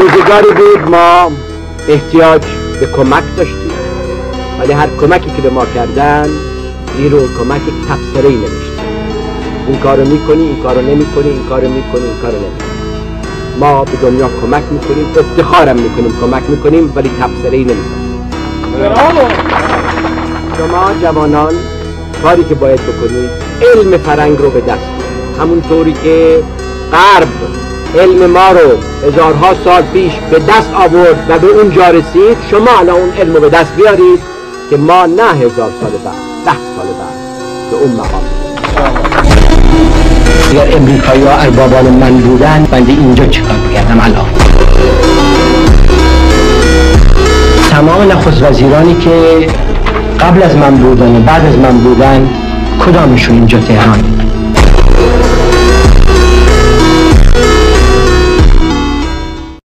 روزگاری بود ما احتیاج به کمک داشتیم، ولی هر کمکی که به ما کردن زیر کمک تبصره‌ای نوشتیم. این کارو میکنی، این کارو نمیکنی، این کارو میکنی، این کارو نمیکنی. ما به دنیا کمک میکنیم، افتخارم میکنیم کمک میکنیم، ولی تبصره‌ای نمیکنیم. شما جوانان کاری که باید بکنید علم فرنگ رو به دست بیارید، همونطوری که غرب علم ما رو هزارها سال پیش به دست آورد و به اونجا رسید. شما الان اون علم رو به دست بیارید که ما نه 1000 سال بعد، 10 سال بعد به اون مقام. اگر امریکایی ها اربابان من بودن، بنده اینجا چیکار میکردم الان؟ تمام نخست وزیرانی که قبل از من بودن و بعد از من بودن، کدامشون اینجا تهران؟